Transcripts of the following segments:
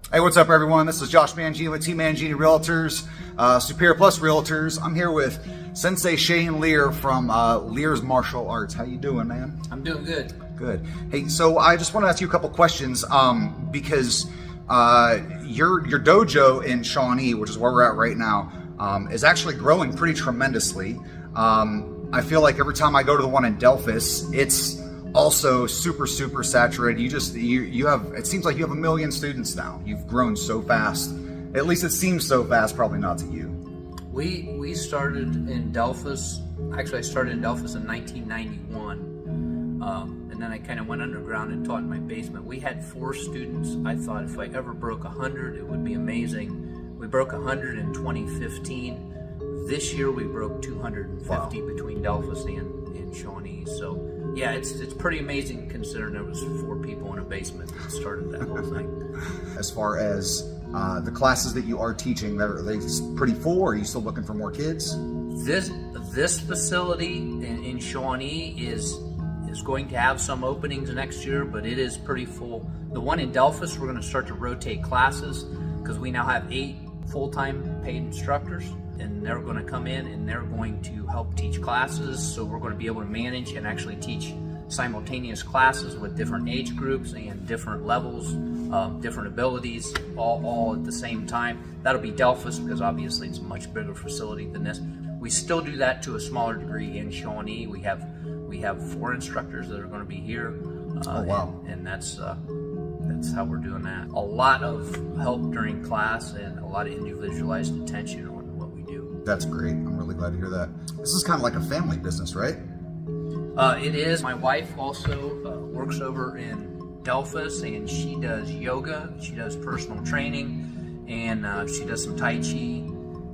Hey, what's up, everyone? This is Josh Mangini with Mangini Realtors, Superior Plus Realtors. I'm here with Sensei Shane Lear from Lear's Martial Arts. How you doing, man? I'm doing good. Good. Hey, so I just want to ask you a couple questions because your dojo in Shawnee, which is where we're at right now, is actually growing pretty tremendously. I feel like every time I go to the one in Delphus, it's also super saturated. You have, it seems like you have 1 million students now. You've grown so fast. At least it seems so fast, probably not to you. We started in Delphus. Actually, I started in Delphus in 1991, and then I kind of went underground and taught in my basement. We had 4 students. I thought if I ever broke 100, it would be amazing. We broke 100 in 2015. This year we broke 250 Wow. between Delphus and Shawnee. So yeah, it's pretty amazing considering there was 4 people in a basement that started that whole thing. As far as the classes that you are teaching, are they pretty full, or are you still looking for more kids? This facility in Shawnee is going to have some openings next year, but it is pretty full. The one in Delphus, we're going to start to rotate classes because we now have 8 full-time paid instructors, and they're going to come in and they're going to help teach classes. So we're going to be able to manage and actually teach simultaneous classes with different age groups and different levels, different abilities, all at the same time. That'll be Delphus because obviously it's a much bigger facility than this. We still do that to a smaller degree in Shawnee. We have 4 instructors that are going to be here. Oh, wow. And that's how we're doing that. A lot of help during class and a lot of individualized attention on what we do. That's great. I'm really glad to hear that. This is kind of like a family business, right? It is. My wife also works over in Delphus, and she does yoga, she does personal training, and she does some Tai Chi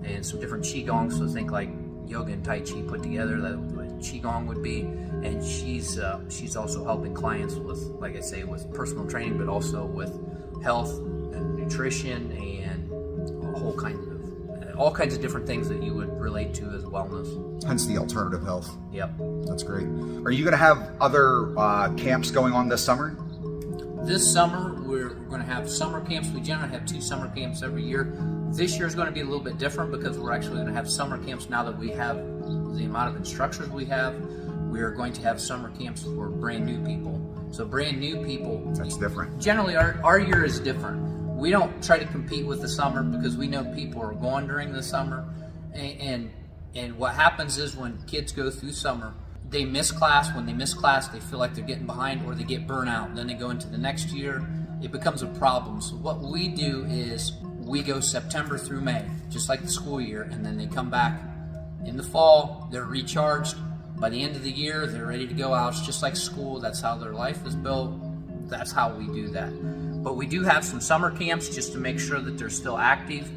and some different Qigong. So think like yoga and Tai Chi put together, that's what Qigong would be. And she's also helping clients with, like I say, with personal training, but also with health and nutrition and all kinds of different things that you would relate to as wellness. Hence the alternative health. Yep. That's great. Are you going to have other camps going on this summer? This summer, we're going to have summer camps. We generally have 2 summer camps every year. This year is going to be a little bit different because we're actually going to have summer camps now that we have the amount of instructors we have. We are going to have summer camps for brand new people. So brand new people. That's different. Generally, our year is different. We don't try to compete with the summer because we know people are going during the summer. And what happens is when kids go through summer, they miss class. When they miss class, they feel like they're getting behind or they get burnt out. Then they go into the next year. It becomes a problem. So what we do is we go September through May, just like the school year, and then they come back in the fall. They're recharged. By the end of the year, they're ready to go out. It's just like school. That's how their life is built. That's how we do that. But we do have some summer camps just to make sure that they're still active.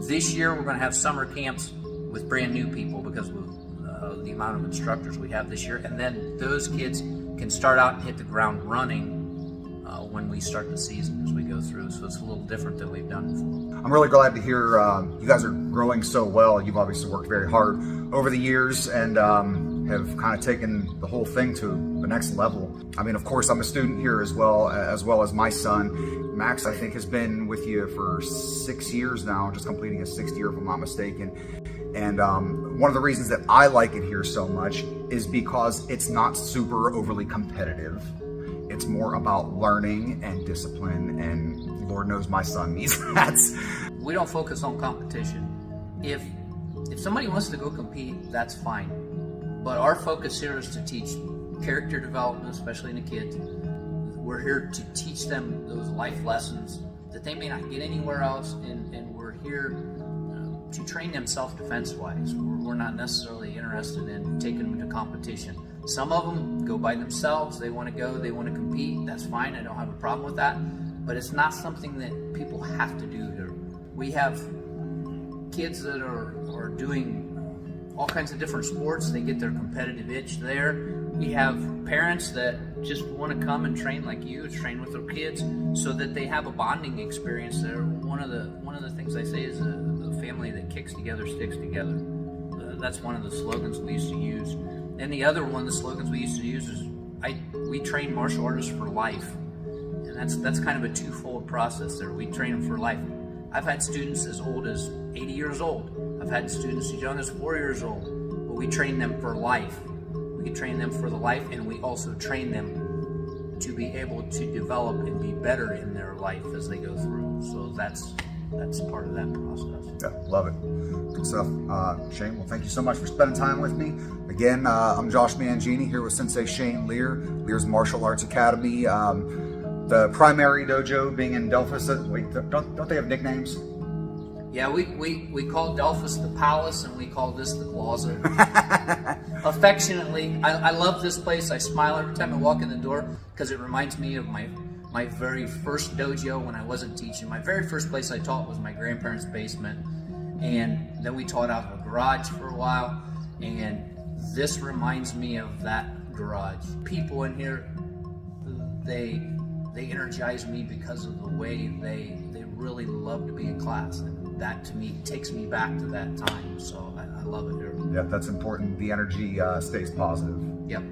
This year, we're going to have summer camps with brand new people because of the amount of instructors we have this year. And then those kids can start out and hit the ground running when we start the season as we go through. So it's a little different than we've done before. I'm really glad to hear you guys are growing so well. You've obviously worked very hard over the years and have kind of taken the whole thing to the next level. I mean, of course, I'm a student here as well as my son. Max, I think, has been with you for 6 years now, just completing his 6th year if I'm not mistaken. And one of the reasons that I like it here so much is because it's not super overly competitive. It's more about learning and discipline, and Lord knows my son needs that. We don't focus on competition. If somebody wants to go compete, that's fine. But our focus here is to teach character development, especially in the kids. We're here to teach them those life lessons that they may not get anywhere else, and we're here to train them self-defense wise. We're not necessarily interested in taking them to competition. Some of them go by themselves. They want to go, they want to compete. That's fine. I don't have a problem with that. But it's not something that people have to do here. We have kids that are doing all kinds of different sports. They get their competitive itch there. We have parents that just want to come and train like you, train with their kids, so that they have a bonding experience there. One of the things I say is a family that kicks together sticks together. That's one of the slogans we used to use. And the other one of the slogans we used to use is we train martial artists for life. And And that's kind of a twofold process there. We train them for life. I've had students as old as 80 years old. I've had students as young as 4 years old. But we train them for life. We train them for the life, and we also train them to be able to develop and be better in their life as they go through. So that's part of that process. Yeah, love it. Good stuff. Shane, well, thank you so much for spending time with me. Again, I'm Josh Mangini here with Sensei Shane Lear, Lear's Martial Arts Academy. The primary dojo being in Delphus. Wait, don't they have nicknames? Yeah, we call Delphus the Palace, and we call this the Plaza. Affectionately, I love this place. I smile every time I walk in the door because it reminds me of my very first dojo when I wasn't teaching. My very first place I taught was my grandparents' basement, and then we taught out in a garage for a while, and this reminds me of that garage. People in here, they energize me because of the way they really love to be in class, and that to me takes me back to that time. So I love it here. Yeah, that's important. The energy stays positive. Yep.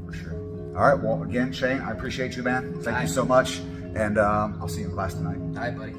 For sure. All right. Well, again, Shane, I appreciate you, man. Thank you so much. And I'll see you in class tonight. All right, buddy.